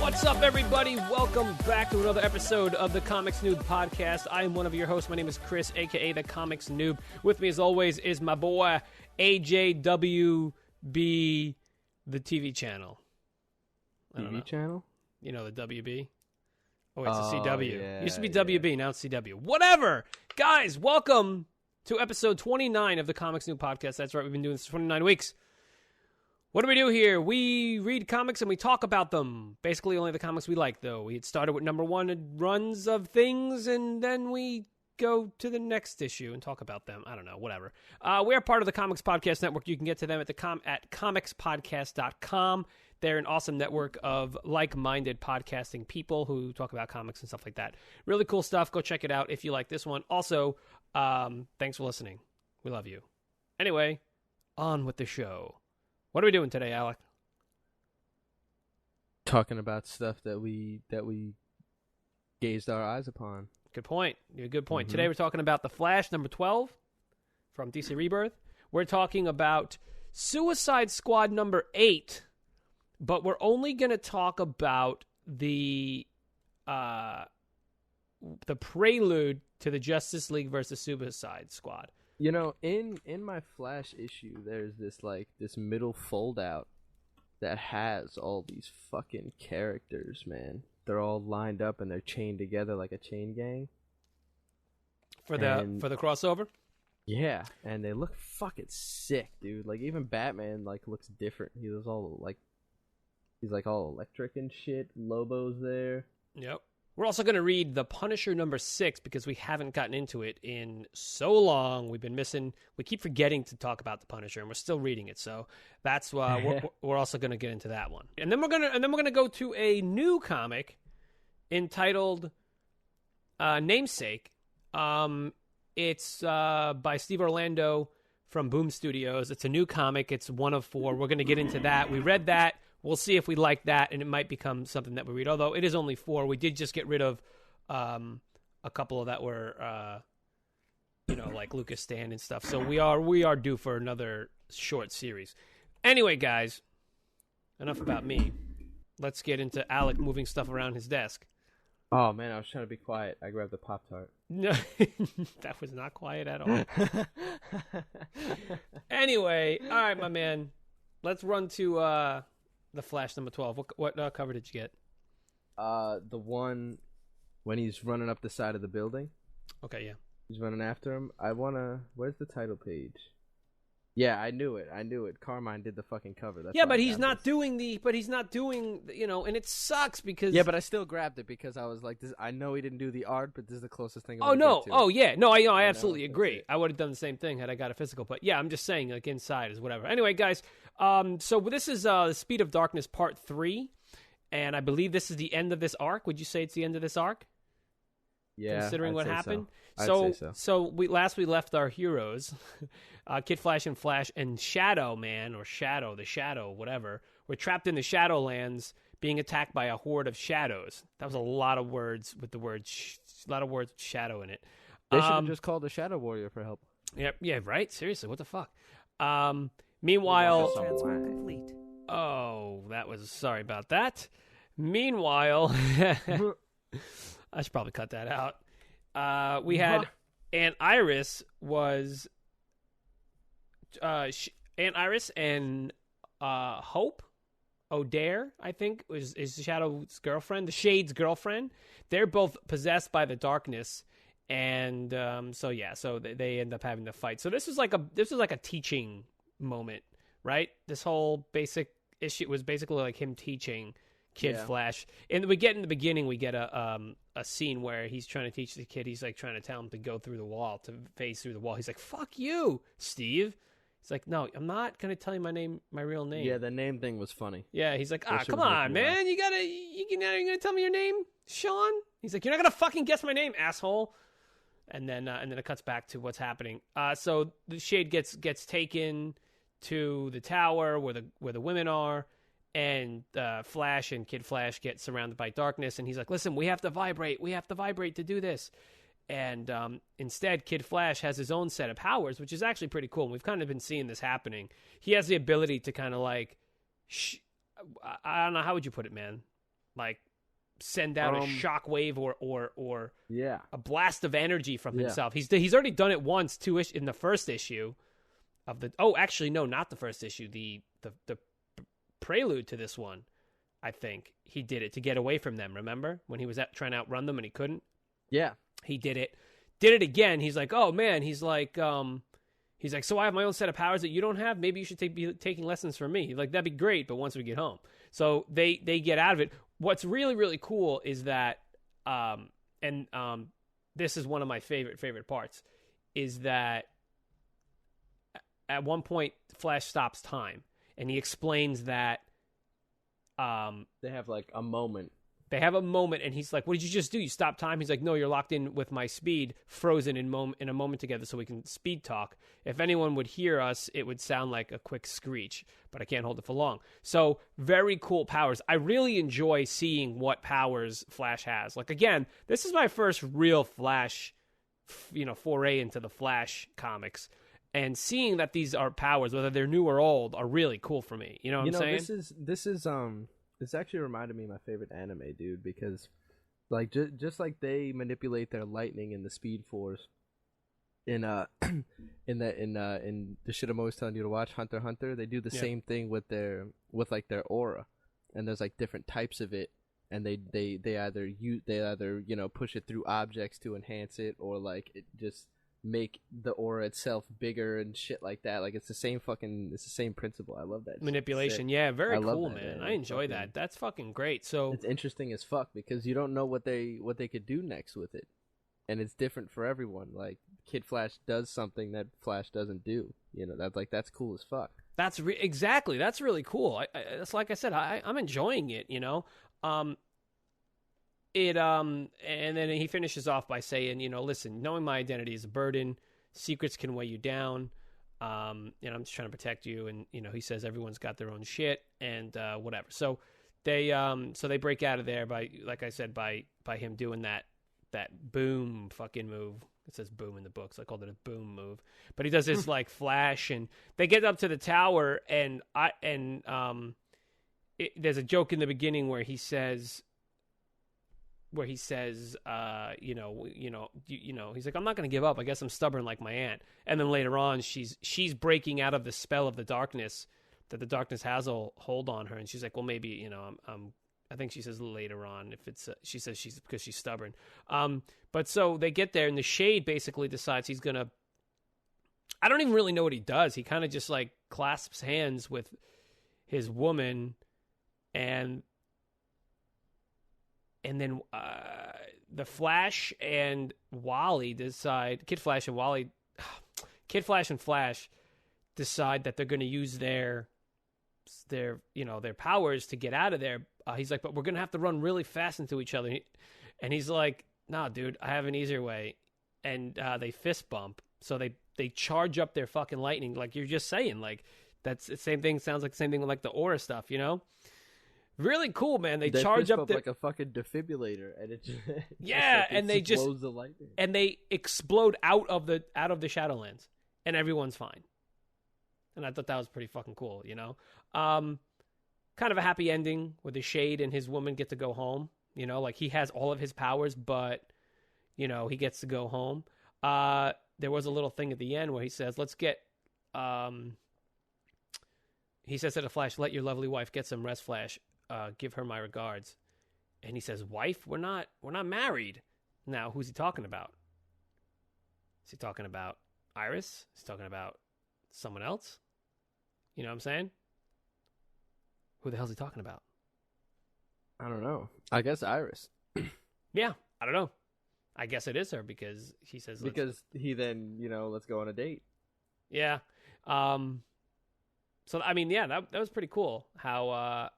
What's up, everybody? Welcome back to another episode of the Comics Noob podcast. I am one of your hosts. My name is Chris, a.k.a. the Comics Noob. With me, as always, is my boy, AJWB, the TV channel. TV channel? You know, the WB? Oh, it's a CW. Yeah, Used to be WB, now it's CW. Whatever! Guys, welcome to episode 29 of the Comics Noob podcast. That's right, we've been doing this for 29 weeks. What do we do here? We read comics and we talk about them. Basically, only the comics we like, though. We had started with number one runs of things, and then we go to the next issue and talk about them. I don't know, whatever. We are part of the Comics Podcast Network. You can get to them at comicspodcast.com. They're an awesome network of like-minded podcasting people who talk about comics and stuff like that. Really cool stuff. Go check it out if you like this one. Also, thanks for listening. We love you. Anyway, on with the show. What are we doing today, Alec? Talking about stuff that we gazed our eyes upon. Good point. Good point. Mm-hmm. Today we're talking about The Flash, number 12, from DC Rebirth. We're talking about Suicide Squad, number 8, but we're only going to talk about the prelude to the Justice League versus Suicide Squad. You know, in my Flash issue, there's this middle fold out that has all these fucking characters, man. They're all lined up and they're chained together like a chain gang. For the crossover? Yeah, and they look fucking sick, dude. Like even Batman looks different. He's all electric and shit. Lobo's there. Yep. We're also going to read The Punisher number 6 because we haven't gotten into it in so long. We've been missing. We keep forgetting to talk about The Punisher, and we're still reading it. So that's we're also going to get into that one. And then we're gonna go to a new comic entitled Namesake. It's by Steve Orlando from Boom Studios. It's a new comic. It's one of 4. We're going to get into that. We read that. We'll see if we like that, and it might become something that we read. Although it is only 4, we did just get rid of a couple of that were, like Lucas Stan and stuff. So we are due for another short series. Anyway, guys, enough about me. Let's get into Alec moving stuff around his desk. Oh man, I was trying to be quiet. I grabbed the Pop-Tart. No, that was not quiet at all. Anyway, all right, my man. Let's run to The Flash number 12. What cover did you get? The one when he's running up the side of the building. Okay, yeah. He's running after him. Where's the title page? Yeah, I knew it. Carmine did the fucking cover. That's but he's not doing and it sucks because... Yeah, but I still grabbed it because I was like, I know he didn't do the art, but this is the closest thing I'm Oh, no. to. Oh, yeah. No, I absolutely agree. I would have done the same thing had I got a physical, but yeah, I'm just saying, like, inside is whatever. Anyway, guys, so this is Speed of Darkness Part 3, and I believe this is the end of this arc. Would you say it's the end of this arc? Yeah, considering what happened. I'd say so we left our heroes, Kid Flash and Shadow Man, or Shadow, the Shadow, whatever. We're trapped in the Shadowlands, being attacked by a horde of shadows. That was a lot of words with the word, a lot of words with shadow in it. They should have just called the Shadow Warrior for help. Yeah, right. Seriously, what the fuck? Meanwhile, transfer complete. Oh, sorry about that. Meanwhile. I should probably cut that out. We had Aunt Iris was Aunt Iris and Hope O'Dare, I think, is Shadow's girlfriend, the Shade's girlfriend. They're both possessed by the darkness, and so they end up having to fight. So this was like a teaching moment, right? This whole basic issue was basically like him teaching Kid Flash. And in the beginning, we get a scene where he's trying to teach the kid. He's like trying to tell him to go through the wall, to phase through the wall. He's like, "Fuck you, Steve." He's like, "No, I'm not gonna tell you my real name." Yeah, the name thing was funny. Yeah, he's like, come on, man, you're gonna tell me your name, Sean? He's like, "You're not gonna fucking guess my name, asshole." And then it cuts back to what's happening. So the Shade gets taken to the tower where the women are. And Flash and Kid Flash get surrounded by darkness, and he's like, "Listen, we have to vibrate to do this." And instead, Kid Flash has his own set of powers, which is actually pretty cool. And we've kind of been seeing this happening. He has the ability to kind of like, I don't know, how would you put it, man? like send out a shockwave or a blast of energy from himself. He's already done it once in the first issue of the actually no, not the first issue, the prelude to this one. I think he did it to get away from them. Remember when he was trying to outrun them and he couldn't? Yeah, he did it again. He's like, oh man, he's like, so I have my own set of powers that you don't have. Maybe you should be taking lessons from me. Like, that'd be great, but once we get home. So they get out of it. What's really, really cool is that, this is one of my favorite parts, is that at one point Flash stops time, and he explains that they have like a moment. They have a moment, and he's like, what did you just do? You stopped time? He's like, no, you're locked in with my speed, frozen in a moment together so we can speed talk. If anyone would hear us, it would sound like a quick screech, but I can't hold it for long. So very cool powers. I really enjoy seeing what powers Flash has. Like, again, this is my first real Flash, foray into the Flash comics. And seeing that these are powers, whether they're new or old, are really cool for me. You know what I'm saying? This actually reminded me of my favorite anime, dude, because like just like they manipulate their lightning in the Speed Force in the shit I'm always telling you to watch, Hunter x Hunter, they do the same thing with their aura. And there's like different types of it, and they either push it through objects to enhance it, or like it just make the aura itself bigger and shit like that. Like, it's the same principle. I love that manipulation. Yeah, very cool, man. I enjoy that. That's fucking great. So it's interesting as fuck because you don't know what they could do next with it, and it's different for everyone. Like, Kid Flash does something that Flash doesn't do. That's cool as fuck. That's exactly. That's really cool. That's like I said. I'm enjoying it. And then he finishes off by saying, listen, knowing my identity is a burden. Secrets can weigh you down. I'm just trying to protect you. And, he says everyone's got their own shit and whatever. So they break out of there by, like I said, by him doing that boom fucking move. It says boom in the books. I called it a boom move. But he does this like flash, and they get up to the tower, and there's a joke in the beginning where he says, he's like, I'm not going to give up. I guess I'm stubborn like my aunt. And then later on, she's breaking out of the spell of the darkness, that the darkness has a hold on her. And she's like, well, maybe, I think she says later on, if it's, she says because she's stubborn. But so they get there, and the Shade basically decides he's going to, I don't even really know what he does. He kind of just like clasps hands with his woman, and then the Flash and Wally decide, Kid Flash and Flash decide that they're going to use their powers to get out of there. He's like, but we're going to have to run really fast into each other. And he's like, nah, dude, I have an easier way. And they fist bump. So they charge up their fucking lightning, like you're just saying. Like, that's the same thing. Sounds like the same thing with like the aura stuff, Really cool, man. They charge up like a fucking defibrillator, and it just and they just explodes the lightning, and they explode out of the Shadowlands, and everyone's fine. And I thought that was pretty fucking cool, Kind of a happy ending where the Shade and his woman get to go home. Like, he has all of his powers, but he gets to go home. There was a little thing at the end where he says, "Let's get." He says to the Flash, "Let your lovely wife get some rest, Flash. Give her my regards." And he says, "Wife? We're not married." Now, who's he talking about? Is he talking about Iris? Is he talking about someone else? You know what I'm saying? Who the hell's he talking about? I don't know. I guess Iris. Yeah, I don't know. I guess it is her because he says... Because he then, let's go on a date. Yeah. So, I mean, yeah, that was pretty cool how...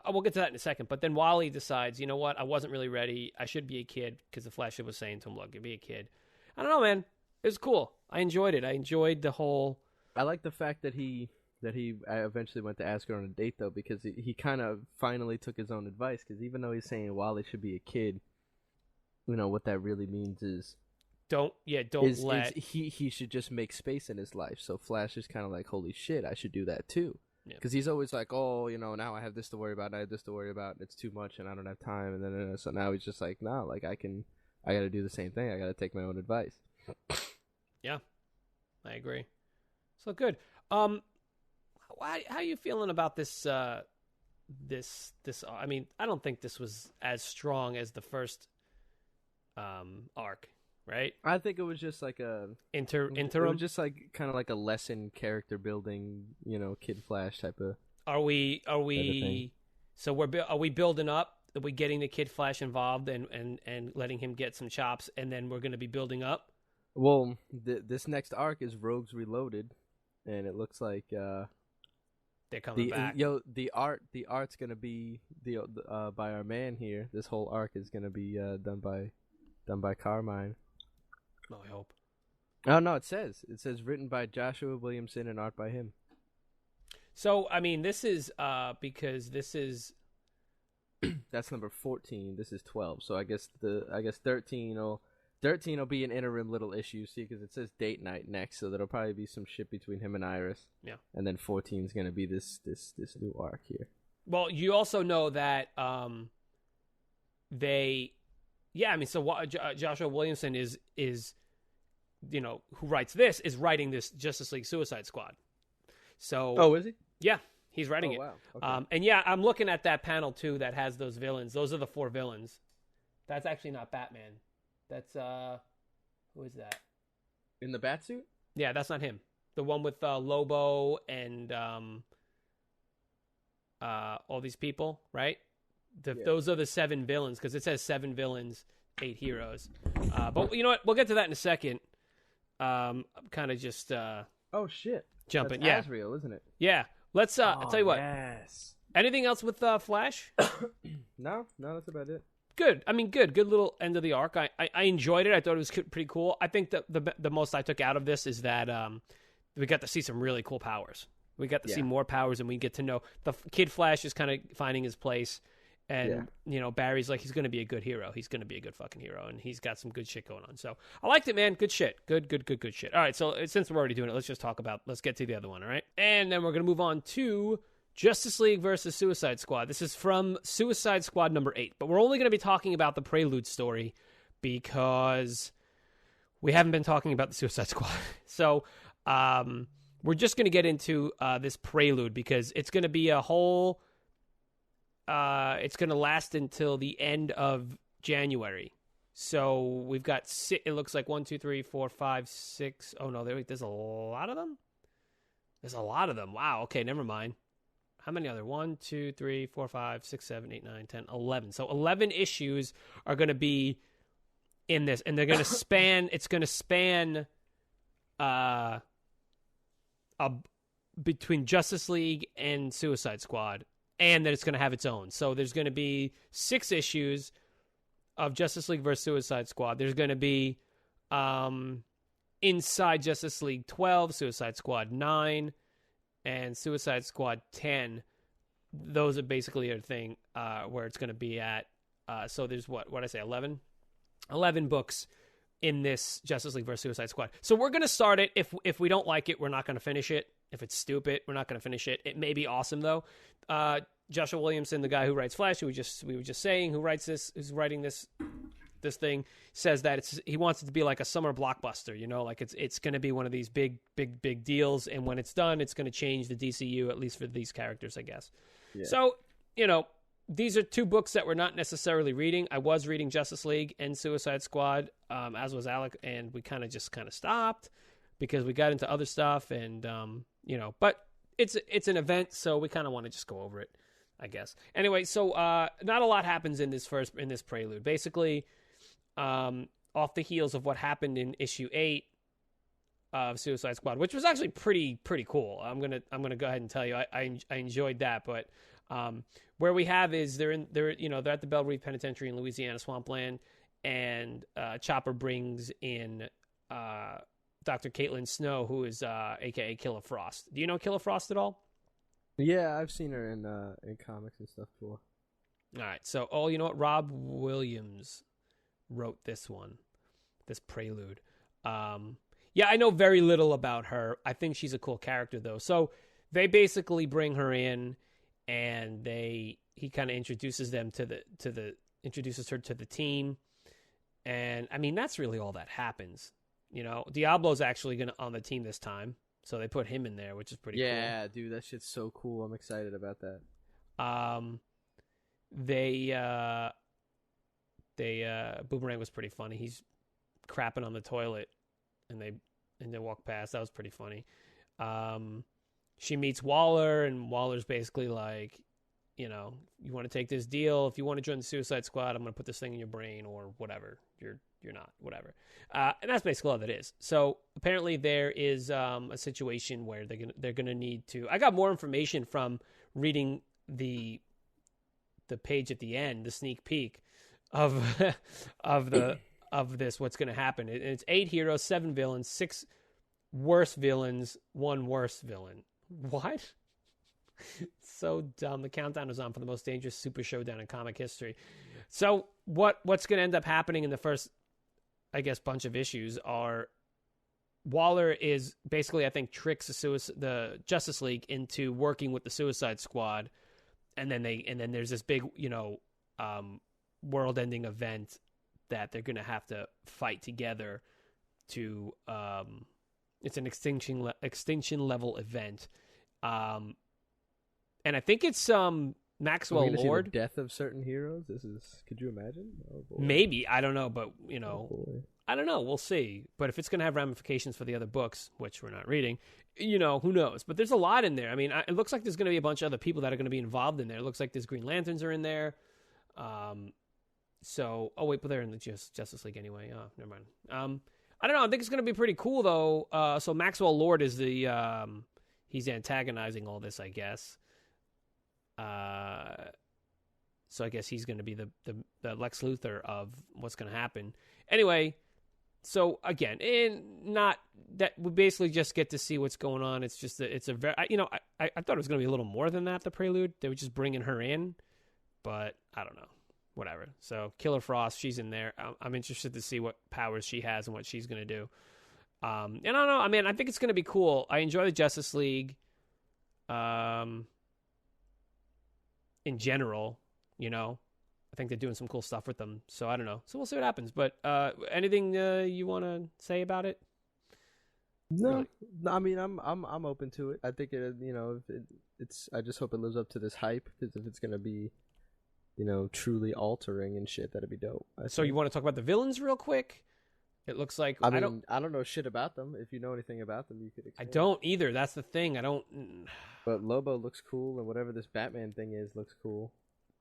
we'll get to that in a second. But then Wally decides, you know what? I wasn't really ready. I should be a kid, because the Flash was saying to him, look, be a kid. I don't know, man. It was cool. I enjoyed it. I enjoyed the whole... I like the fact that he eventually went to ask her on a date, though, because he kind of finally took his own advice. Because even though he's saying Wally should be a kid, what that really means is... He should just make space in his life. So Flash is kind of like, holy shit, I should do that too. Because he's always like, oh, now I have this to worry about, I have this to worry about. It's too much, and I don't have time. And then so now he's just like, no, like I got to do the same thing. I got to take my own advice. Yeah, I agree. So good. How are you feeling about this? This. I mean, I don't think this was as strong as the first arc, right? I think it was just like a interim. It was just like kind of like a lesson, character building, Kid Flash type of. Are we? So are we building up? Are we getting the Kid Flash involved and letting him get some chops, and then we're going to be building up? Well, this next arc is Rogues Reloaded, and it looks like they're coming back. The art's gonna be by our man here. This whole arc is gonna be done by Carmine. Oh, I hope. Oh no, it says written by Joshua Williamson and art by him. So I mean, this is because this is that's number 14. This is 12. So I guess 13 will be an interim little issue. See, because it says date night next, so there'll probably be some shit between him and Iris. Yeah. And then 14 is gonna be this new arc here. Well, you also know that so Joshua Williamson is who writes this is writing this Justice League Suicide Squad. So is he? Yeah, he's writing it. Wow. Okay. And yeah, I'm looking at that panel too that has those villains. Those are the 4 villains. That's actually not Batman. That's who is that? In the Batsuit? Yeah, that's not him. The one with Lobo and all these people, right? Those are the 7 villains, because it says 7 villains, 8 heroes. But you know what? We'll get to that in a second. I'm kind of just oh shit, jumping. That's Azrael, isn't it? Yeah. Let's. I'll tell you what. Yes. Anything else with Flash? No, that's about it. Good. I mean, good little end of the arc. I enjoyed it. I thought it was pretty cool. I think the most I took out of this is that we got to see some really cool powers. We got to see more powers, and we get to know the Kid Flash is kind of finding his place. And, Barry's like, he's going to be a good hero. He's going to be a good fucking hero. And he's got some good shit going on. So I liked it, man. Good shit. Good shit. All right. So since we're already doing it, let's get to the other one. All right. And then we're going to move on to Justice League versus Suicide Squad. This is from Suicide Squad number 8. But we're only going to be talking about the Prelude story because we haven't been talking about the Suicide Squad. So we're just going to get into this Prelude because it's going to be a whole... it's going to last until the end of January. So we've got it looks like 1, 2, 3, 4, 5, 6. Oh no, there's a lot of them. There's a lot of them. Wow. Okay, never mind. How many are there? 1, 2, 3, 4, 5, 6, 7, 8, 9, 10, 11. So 11 issues are going to be in this, and they're going to span. It's going to span between Justice League and Suicide Squad. And that it's going to have its own. So there's going to be 6 issues of Justice League versus Suicide Squad. There's going to be inside Justice League 12, Suicide Squad 9, and Suicide Squad 10. Those are basically a thing where it's going to be at. So there's what I say, 11? 11 books in this Justice League versus Suicide Squad. So we're going to start it. If we don't like it, we're not going to finish it. If it's stupid, we're not going to finish it. It may be awesome, though. Joshua Williamson, the guy who writes Flash, we were just saying, who's writing this thing, says that he wants it to be like a summer blockbuster, like it's going to be one of these big deals, and when it's done, it's going to change the DCU, at least for these characters, I guess. Yeah. So, these are 2 books that we're not necessarily reading. I was reading Justice League and Suicide Squad, as was Alec, and we kind of stopped because we got into other stuff, and but it's an event, so we kind of want to just go over it, I guess. Anyway, so not a lot happens in this Prelude. Basically, off the heels of what happened in issue 8 of Suicide Squad, which was actually pretty cool. I'm gonna go ahead and tell you I enjoyed that. But where we have is they're at the Belle Reve Penitentiary in Louisiana, Swampland, and Chopper brings in Dr. Caitlin Snow, who is a.k.a. Killer Frost. Do you know Killer Frost at all? Yeah, I've seen her in comics and stuff before. All right, so you know what? Rob Williams wrote this Prelude. Yeah, I know very little about her. I think she's a cool character, though. So they basically bring her in, and he kind of introduces her to the team, and I mean that's really all that happens. You know, Diablo's actually on the team this time, so they put him in there, which is pretty cool. Yeah, dude, that shit's so cool. I'm excited about that. Boomerang was pretty funny. He's crapping on the toilet, and they walk past. That was pretty funny. She meets Waller, and Waller's basically like, you know, you want to take this deal. If you want to join the Suicide Squad, I'm going to put this thing in your brain or whatever. You're not, whatever. And that's basically all that is. So apparently there is a situation where they're gonna need to. I got more information from reading the page at the end, the sneak peek of this. What's going to happen? It's 8 heroes, 7 villains, 6 worse villains, 1 worse villain. What? So dumb. The countdown is on for the most dangerous super showdown in comic history. So what's going to end up happening in the first, I guess, bunch of issues are Waller is basically, I think, tricks the Justice League into working with the Suicide Squad, and then there's this big, you know, world-ending event that they're going to have to fight together to. It's an extinction level event, and I think it's Maxwell Lord. See the death of certain heroes. Could you imagine? Oh, maybe, I don't know, but you know, I don't know. We'll see. But if it's going to have ramifications for the other books, which we're not reading, you know, who knows? But there's a lot in there. I mean, it looks like there's going to be a bunch of other people that are going to be involved in there. It looks like there's Green Lanterns are in there. So, wait, but they're in the Justice League anyway. Oh, never mind. I don't know. I think it's going to be pretty cool, though. So Maxwell Lord is he's antagonizing all this, I guess. So I guess he's going to be the Lex Luthor of what's going to happen. Anyway, so again, not that we basically just get to see what's going on. It's just it's a very, you know, I thought it was going to be a little more than that. The Prelude, they were just bringing her in, but I don't know. Whatever. So Killer Frost, she's in there. I'm interested to see what powers she has and what she's going to do. And I don't know. I mean, I think it's going to be cool. I enjoy the Justice League. In general, you know, I think they're doing some cool stuff with them. So I don't know. So we'll see what happens. But anything you want to say about it? No, really? I mean, I'm open to it. I think it, you know, it's. I just hope it lives up to this hype, because if it's going to be, you know, truly altering and shit, that'd be dope. So you want to talk about the villains real quick? It looks like I don't know shit about them. If you know anything about them, you could explain. I don't either. That's the thing. I don't. But Lobo looks cool, and whatever this Batman thing is looks cool.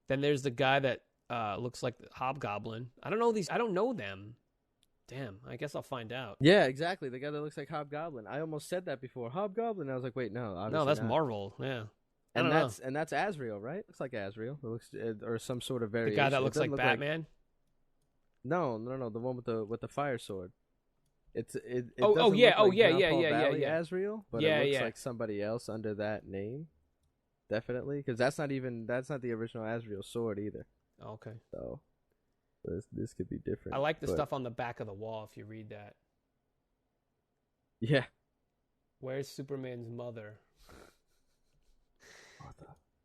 Then there's the guy that looks like the Hobgoblin. I don't know these. I don't know them. Damn. I guess I'll find out. Yeah, exactly. The guy that looks like Hobgoblin. I almost said that before. Hobgoblin. I was like, wait, no. No, that's not. Marvel. Yeah. And that's Azrael, right? Looks like Azrael. It looks or some sort of variation. The guy that looks like Batman. No. The one with the fire sword. It yeah. Azrael, but it looks like somebody else under that name. Definitely, because that's not the original Azrael sword either. Okay. So this could be different. I like the stuff on the back of the wall. If you read that. Yeah. Where's Superman's mother?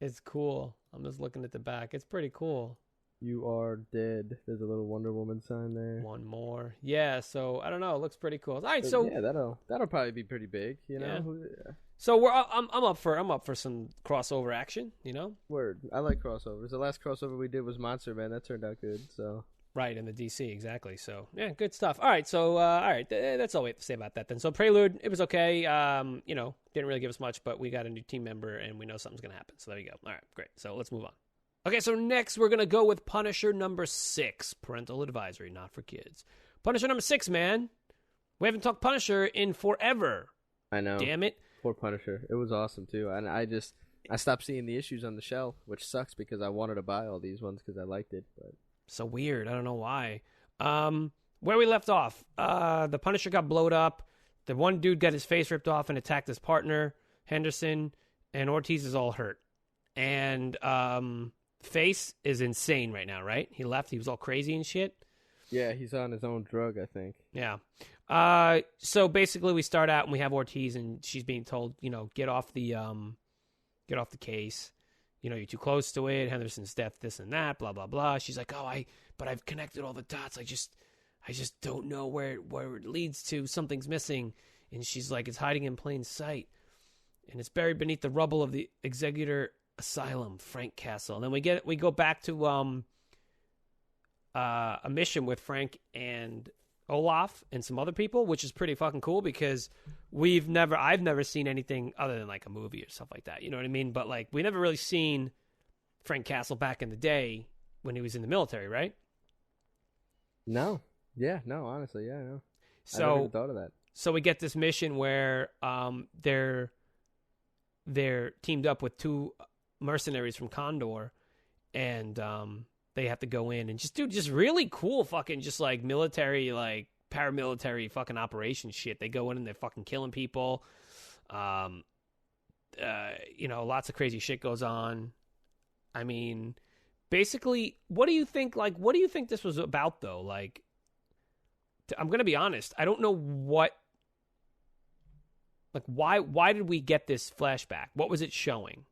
It's cool. I'm just looking at the back. It's pretty cool. You are dead. There's a little Wonder Woman sign there. One more. Yeah, so I don't know. It looks pretty cool. All right, so yeah, that'll probably be pretty big, you know. Yeah. So I'm up for some crossover action, you know. Word. I like crossovers. The last crossover we did was Monster Man. That turned out good. So right, in the DC, exactly. So yeah, good stuff. All right, so that's all we have to say about that then. So Prelude, it was okay. You know, didn't really give us much, but we got a new team member and we know something's gonna happen. So there you go. All right, great. So let's move on. Okay, so next we're going to go with Punisher number 6. Parental advisory, not for kids. Punisher number 6, man. We haven't talked Punisher in forever. I know. Damn it. Poor Punisher. It was awesome, too. And I stopped seeing the issues on the shelf, which sucks because I wanted to buy all these ones because I liked it. But so weird. I don't know why. Where we left off, the Punisher got blowed up. The one dude got his face ripped off and attacked his partner, Henderson, and Ortiz is all hurt. And Face is insane right now, right? He left. He was all crazy and shit. Yeah, he's on his own drug, I think. Yeah. So basically, we start out and we have Ortiz, and she's being told, get off the case. You're too close to it. Henderson's death, this and that, blah blah blah. She's like, but I've connected all the dots. I just don't know where it leads to. Something's missing. And she's like, it's hiding in plain sight, and it's buried beneath the rubble of the Executor Asylum, Frank Castle. And then we go back to a mission with Frank and Olaf and some other people, which is pretty fucking cool because I've never seen anything other than like a movie or stuff like that. You know what I mean? But like we never really seen Frank Castle back in the day when he was in the military, right? No. Yeah, no, honestly, yeah, no. So I never even thought of that. So we get this mission where they're teamed up with two mercenaries from Condor, and they have to go in and just do just really cool fucking just like military, like paramilitary fucking operation shit. They go in and they're fucking killing people. Lots of crazy shit goes on. I mean, basically, what do you think this was about though? Like, I'm going to be honest. I don't know why did we get this flashback? What was it showing?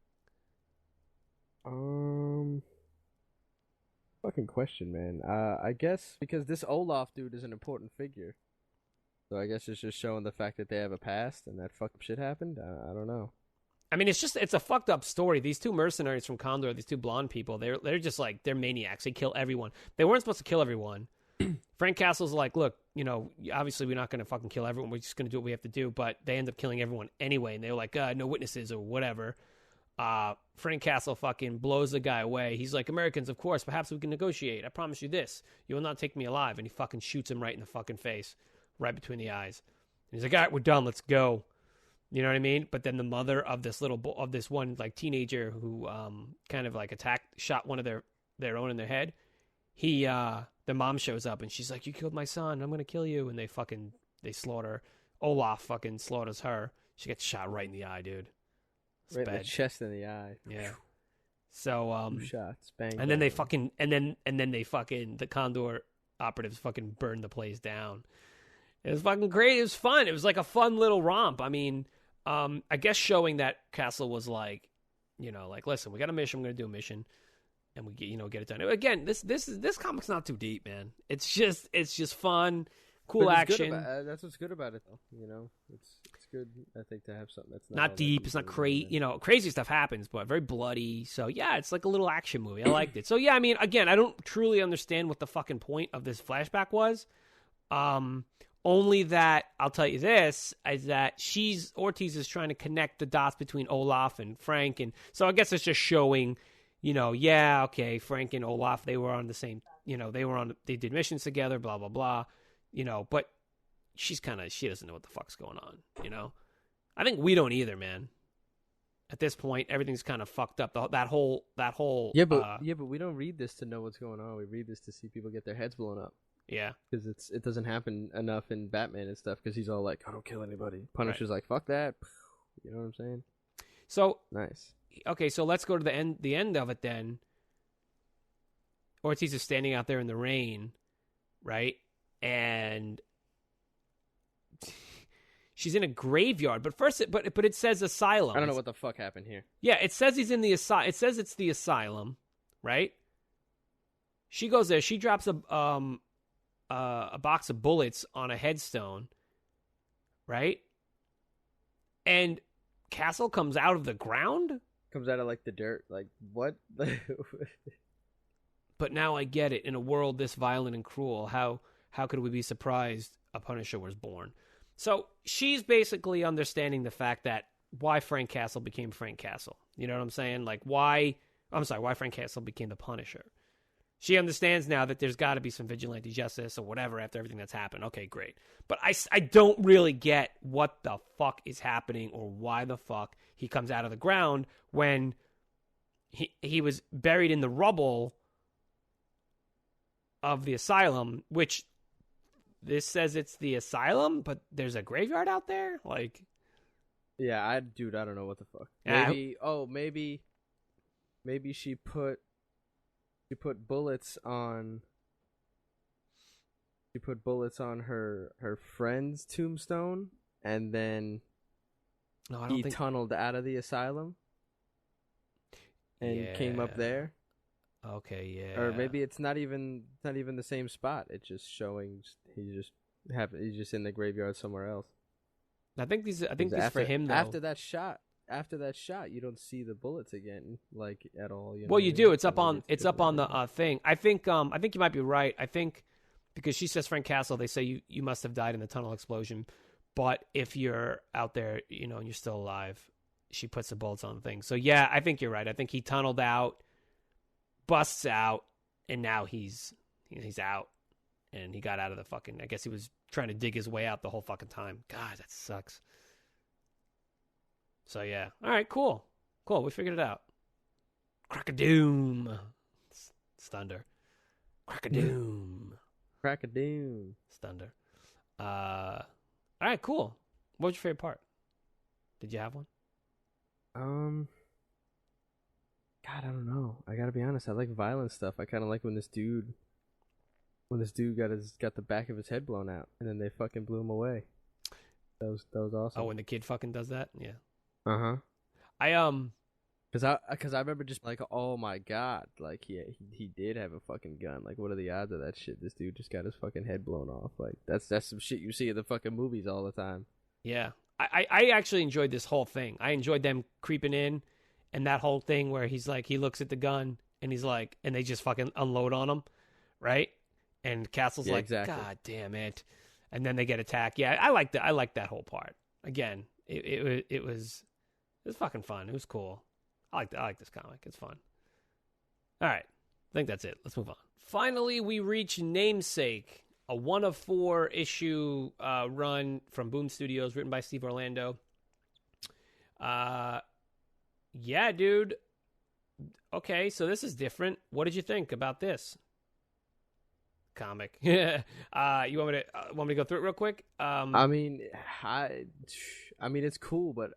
Fucking question, man. I guess because this Olaf dude is an important figure. So I guess it's just showing the fact that they have a past and that fucked shit happened. I don't know. I mean, it's a fucked up story. These two mercenaries from Condor, these two blonde people, they're just like, they're maniacs. They kill everyone. They weren't supposed to kill everyone. Frank Castle's like, look, obviously we're not going to fucking kill everyone. We're just going to do what we have to do. But they end up killing everyone anyway. And they were like, no witnesses or whatever. Frank Castle fucking blows the guy away. He's like, Americans, of course, perhaps we can negotiate. I promise you this. You will not take me alive. And he fucking shoots him right in the fucking face, right between the eyes. And he's like, all right, we're done. Let's go. You know what I mean? But then the mother of this one like teenager who kind of like shot one of their own in their head. The mom shows up and she's like, you killed my son. I'm going to kill you. And they slaughter. Olaf fucking slaughters her. She gets shot right in the eye, dude. It's right bad. in the chest and the eye. Yeah. So, 2 shots. Bang. And then they fucking, the Condor operatives fucking burned the place down. It was fucking great. It was fun. It was like a fun little romp. I mean, I guess showing that Castle was like, like, listen, we got a mission. We're going to do a mission. And we get it done. Again, this comic's not too deep, man. It's just fun, cool action. That's what's good about it, though. It's good. I think to have something that's not deep. It's not crazy. Crazy stuff happens, but very bloody. So yeah, it's like a little action movie. I liked it. So yeah, I mean, again, I don't truly understand what the fucking point of this flashback was. Only that I'll tell you this is that Ortiz is trying to connect the dots between Olaf and Frank, and so I guess it's just showing. Frank and Olaf, they were on the same, they did missions together, blah, blah, blah, but she doesn't know what the fuck's going on, I think we don't either, man. At this point, everything's kind of fucked up. That whole. Yeah, but we don't read this to know what's going on. We read this to see people get their heads blown up. Yeah. Because it doesn't happen enough in Batman and stuff, because he's all like, I don't kill anybody. Punisher's like, fuck that. You know what I'm saying? So. Nice. Okay, so let's go to the end of it then. Ortiz is standing out there in the rain, right? And she's in a graveyard. But first, but it says asylum. I don't know what the fuck happened here. Yeah, it says he's in the asylum. It says it's the asylum, right? She goes there. She drops a box of bullets on a headstone, right? And Castle comes out of the ground. Comes out of like the dirt. Like what? But now I get it. In a world this violent and cruel, how could we be surprised a Punisher was born? So she's basically understanding the fact that why Frank Castle became Frank Castle. You know what I'm saying? Like why Frank Castle became the Punisher. She understands now that there's got to be some vigilante justice or whatever after everything that's happened. Okay, great. But I don't really get what the fuck is happening or why the fuck he comes out of the ground when he was buried in the rubble of the asylum, which this says it's the asylum, but there's a graveyard out there? Like... Yeah, I don't know what the fuck. Maybe she put bullets on She put bullets on her friend's tombstone, and then he tunneled out of the asylum and came up there. Okay, yeah. Or maybe it's not even the same spot. It's just showing he's just in the graveyard somewhere else. I think these for him though. After that shot, you don't see the bullets again, like at all. Well, you do. It's up on the thing. I think you might be right. I think because she says Frank Castle, they say you must have died in the tunnel explosion. But if you're out there, and you're still alive, she puts the bullets on the thing. So yeah, I think you're right. I think he tunneled out, busts out, and now he's out, and he got out of the fucking. I guess he was trying to dig his way out the whole fucking time. God, that sucks. So yeah, all right, cool. We figured it out. Crack-a-doom. It's thunder. Crack-a-doom. Crack-a-doom. It's thunder. All right, cool. What was your favorite part? Did you have one? God, I don't know. I gotta be honest. I like violent stuff. I kind of like when this dude got the back of his head blown out, and then they fucking blew him away. That was awesome. Oh, when the kid fucking does that, yeah. Because I remember just like, oh my god, like he did have a fucking gun. Like, what are the odds of that shit? This dude just got his fucking head blown off. Like, that's some shit you see in the fucking movies all the time. Yeah, I actually enjoyed this whole thing. I enjoyed them creeping in, and that whole thing where he's like, he looks at the gun and he's like, and they just fucking unload on him, right? And Castle's like, exactly. God damn it, and then they get attacked. Yeah, I like that whole part. Again, it was fucking fun. It was cool. I like this comic. It's fun. All right. I think that's it. Let's move on. Finally, we reach Namesake, a 1 of 4 issue run from Boom Studios, written by Steve Orlando. Yeah, dude. Okay, so this is different. What did you think about this comic? You want me to go through it real quick? I mean, it's cool, but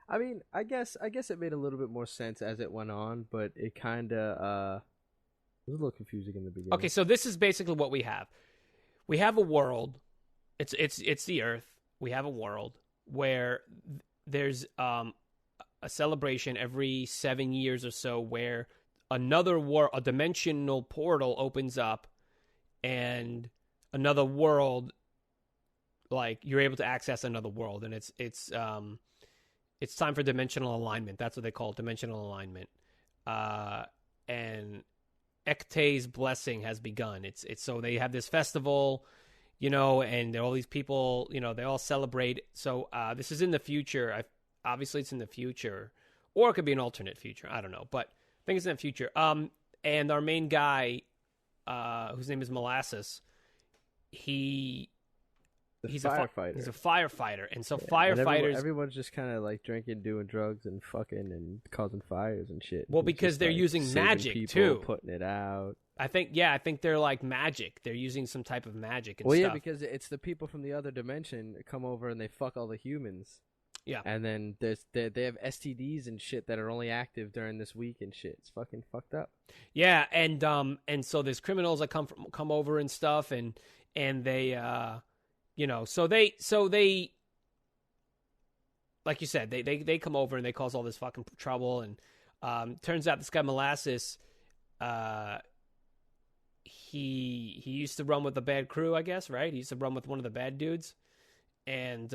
I guess it made a little bit more sense as it went on, but it kind of was a little confusing in the beginning. Okay, so this is basically what we have. We have a world. It's the Earth. We have a world where there's a celebration every 7 years or so where a dimensional portal opens up, and another world, like you're able to access another world, and it's time for dimensional alignment. That's what they call it, dimensional alignment. And Ekte's blessing has begun. It's so they have this festival, and all these people, they all celebrate. So this is in the future. Obviously, it's in the future, or it could be an alternate future. I don't know, but I think it's in the future. And our main guy, whose name is Molasses, he's a firefighter. He's a firefighter, and so firefighters. And everyone's just kind of like drinking, doing drugs, and fucking and causing fires and shit. Well, because they're using magic people, too, putting it out. I think they're like magic. They're using some type of magic. And well, stuff. Yeah, because it's the people from the other dimension that come over and they fuck all the humans. Yeah, and then they have STDs and shit that are only active during this week and shit. It's fucking fucked up. Yeah, and so there's criminals that come over and stuff, and they. So they, like you said, they come over and they cause all this fucking trouble. And turns out this guy Molasses, he used to run with the bad crew, I guess, right? He used to run with one of the bad dudes, and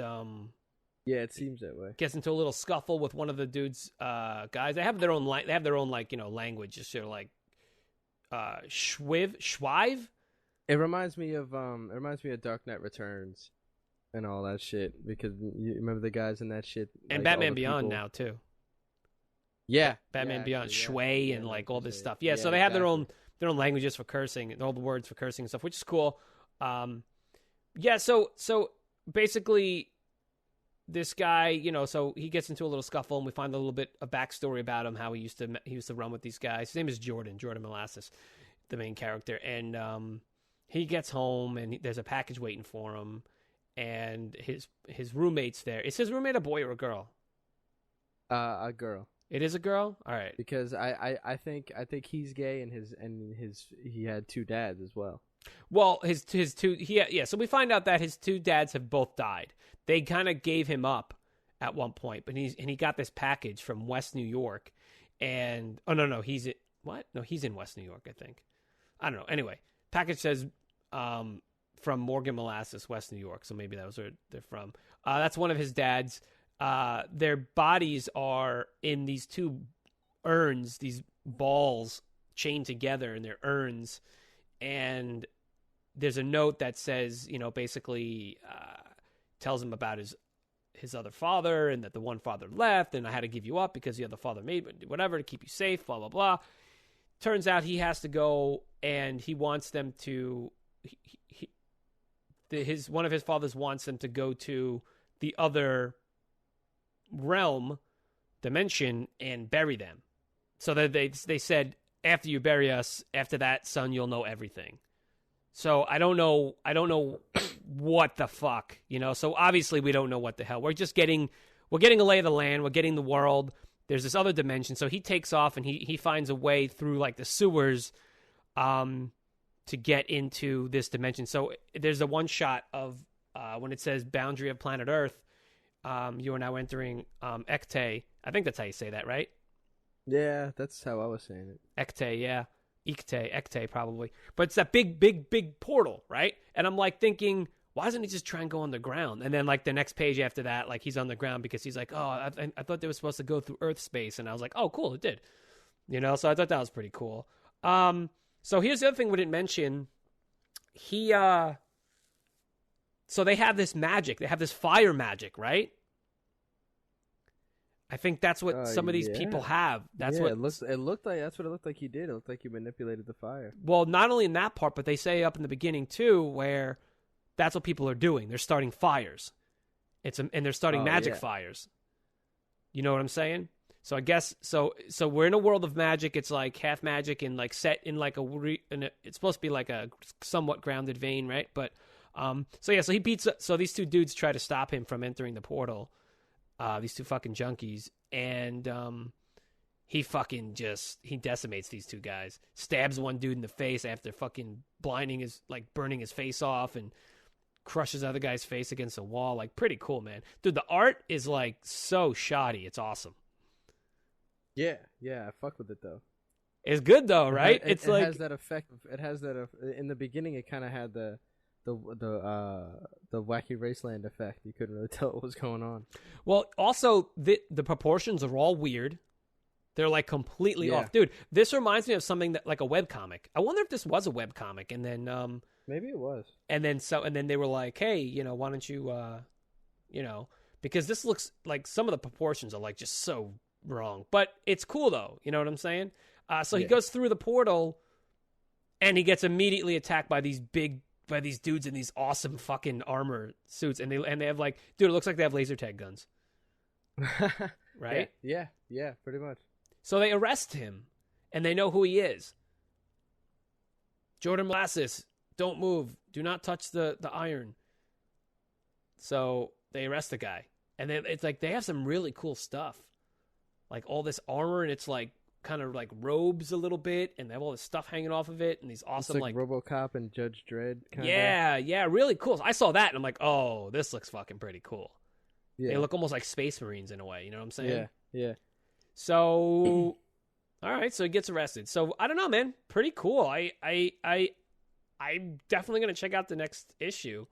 yeah, it seems that way. Gets into a little scuffle with one of the dudes, guys. They have their own language, just sort of like schwive. It reminds me of Dark Knight Returns and all that shit, because you remember the guys in that shit, and Batman Beyond now too. Yeah, Batman Beyond, Shui, and like all this stuff. Yeah, so they have their own languages for cursing and all the words for cursing and stuff, which is cool. So basically, this guy, so he gets into a little scuffle, and we find a little bit of backstory about him, how he used to run with these guys. His name is Jordan Molasses, the main character, and he gets home, and there's a package waiting for him, and his roommate's there. Is his roommate a boy or a girl? A girl. It is a girl? All right. Because I think he's gay, and he had 2 dads as well. Well, his two so we find out that his two dads have both died. They kind of gave him up at one point, but he got this package from West New York, and he's in West New York, I think. I don't know. Anyway, package says from Morgan Molasses, West New York, so maybe that was where they're from. That's one of his dads. Their bodies are in these two urns, these balls chained together in their urns, and there's a note that says, basically tells him about his other father, and that the one father left, and I had to give you up because the other father made whatever to keep you safe, blah, blah, blah. Turns out he has to go, and he wants them to, one of his fathers wants them to go to the other realm, dimension, and bury them. So that they said, after you bury us, after that, son, you'll know everything. So I don't know what the fuck, So obviously we don't know what the hell. We're getting a lay of the land. We're getting the world. There's this other dimension. So he takes off and he finds a way through like the sewers, to get into this dimension. So there's a one shot of when it says boundary of planet Earth. You are now entering Ekte. I think that's how you say that, right? Yeah, that's how I was saying it. Ekte, yeah. Ekte, probably. But it's that big portal, right? And I'm like thinking, why doesn't he just try and go on the ground? And then like the next page after that, like he's on the ground because he's like, oh, I thought they were supposed to go through Earth space. And I was like, oh, cool, it did. So I thought that was pretty cool. So here's the other thing we didn't mention. So they have this magic. They have this fire magic, right? I think that's what some of these people have. That's what it looked like. That's what it looked like he did. It looked like he manipulated the fire. Well, not only in that part, but they say up in the beginning too, where that's what people are doing. They're starting fires. And they're starting magic fires. You know what I'm saying? So I guess so we're in a world of magic. It's like half magic and like set in like it's supposed to be like a somewhat grounded vein, right? But so he beats. So these two dudes try to stop him from entering the portal. These two fucking junkies, and he decimates these two guys. Stabs one dude in the face after fucking burning his face off, and crushes the other guy's face against a wall. Like, pretty cool, man. Dude, the art is like so shoddy. It's awesome. Yeah, I fuck with it though. It's good though, right? It has that effect. It has that. In the beginning, it kind of had the wacky Raceland effect. You couldn't really tell what was going on. Well, also the proportions are all weird. They're like completely off, dude. This reminds me of something that like a webcomic. I wonder if this was a webcomic, and then maybe it was. And then they were like, hey, why don't you, because this looks like some of the proportions are like just so wrong, but it's cool though. You know what I'm saying? So he goes through the portal, and he gets immediately attacked by these dudes in these awesome fucking armor suits, and they have like, dude, it looks like they have laser tag guns. Right? Yeah, pretty much. So they arrest him, and they know who he is. Jordan Molasses, don't move. Do not touch the iron. So they arrest the guy, and then it's like they have some really cool stuff, like all this armor, and it's like kind of like robes a little bit, and they have all this stuff hanging off of it, and these awesome it's like RoboCop and Judge Dredd kind of. Yeah, really cool. I saw that and I'm like, oh, this looks fucking pretty cool. Yeah. They look almost like Space Marines in a way, you know what I'm saying? Yeah. So all right, so he gets arrested. So I don't know, man. Pretty cool. I'm definitely gonna check out the next issue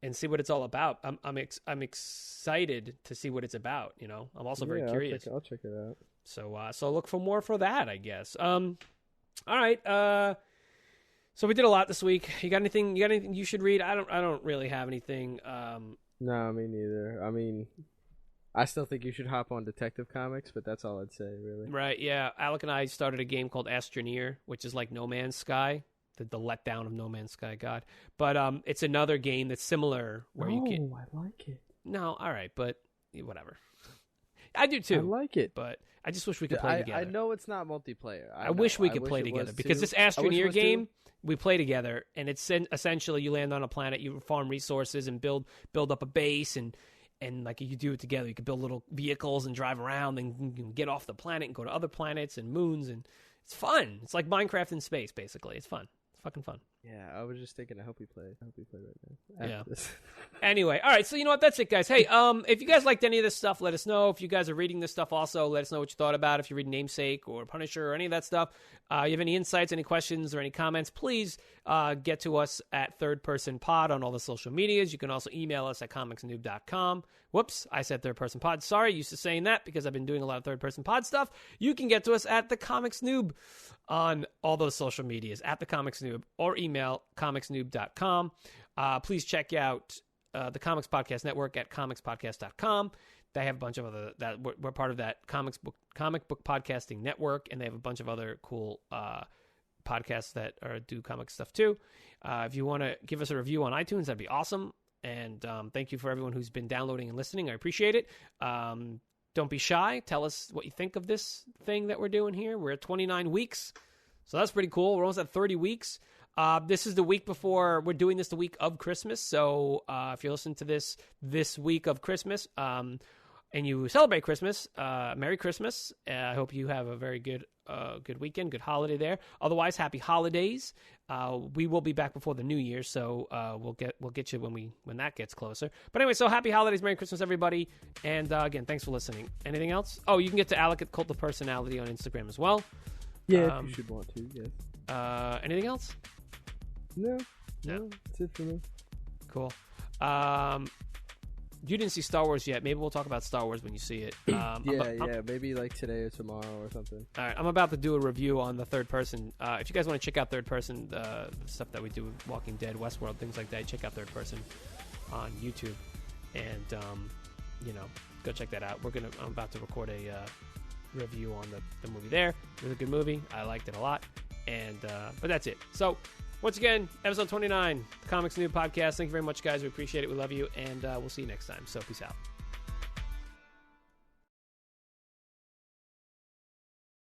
and see what it's all about. I'm excited to see what it's about, I'm also very curious. I'll check it out. So look for more for that, I guess. All right. So we did a lot this week. You got anything you should read? I don't really have anything. No, me neither. I mean, I still think you should hop on Detective Comics, but that's all I'd say, really. Right, yeah. Alec and I started a game called Astroneer, which is like No Man's Sky, the letdown of No Man's Sky, God. But it's another game that's similar where you can... Oh, I like it. No, all right, but whatever. I do too. I like it. But I just wish we could play together. I know it's not multiplayer. I wish we could play together because this Astroneer game, we play together, and it's essentially you land on a planet, you farm resources and build up a base, and like you do it together. You can build little vehicles and drive around, and you can get off the planet and go to other planets and moons, and it's fun. It's like Minecraft in space, basically. It's fun. It's fucking fun. Yeah, I was just thinking. I hope we play right now. Yeah. Anyway, all right. So you know what? That's it, guys. Hey, if you guys liked any of this stuff, let us know. If you guys are reading this stuff, also let us know what you thought about it. If you read Namesake or Punisher or any of that stuff, you have any insights, any questions, or any comments, please get to us at Third Person Pod on all the social medias. You can also email us at comicsnoob.com. Whoops, I said Third Person Pod. Sorry, used to saying that because I've been doing a lot of Third Person Pod stuff. You can get to us at TheComicsNoob on all those social medias, at TheComicsNoob, or email comicsnoob.com. Please check out the Comics Podcast Network at comicspodcast.com. They have a bunch of other that we're part of that comic book podcasting network, and they have a bunch of other cool podcasts that do comic stuff too. If you want to give us a review on iTunes, that'd be awesome. And thank you for everyone who's been downloading and listening. I appreciate it. Don't be shy. Tell us what you think of this thing that we're doing here. We're at 29 weeks, so that's pretty cool. We're almost at 30 weeks. This is the week before we're doing this, the week of Christmas. So if you're listening to this week of Christmas and you celebrate Christmas, Merry Christmas. I hope you have a very good weekend, good holiday there. Otherwise, happy holidays. We will be back before the New Year, so we'll get you when that gets closer. But anyway, so happy holidays, Merry Christmas, everybody. And again, thanks for listening. Anything else? Oh, you can get to Alec at Cult of Personality on Instagram as well. Yeah, if you should want to. Yes. Anything else? No, that's it for me. Cool. You didn't see Star Wars yet. Maybe we'll talk about Star Wars when you see it. Maybe like today or tomorrow or something. All right, I'm about to do a review on the Third Person. If you guys want to check out Third Person, the stuff that we do with Walking Dead, Westworld, things like that, check out Third Person on YouTube, and go check that out. I'm about to record a review on the movie there. It was a good movie. I liked it a lot, and but that's it. So. Once again, episode 29, the Comics Noob Podcast. Thank you very much, guys. We appreciate it. We love you, and we'll see you next time. So peace out.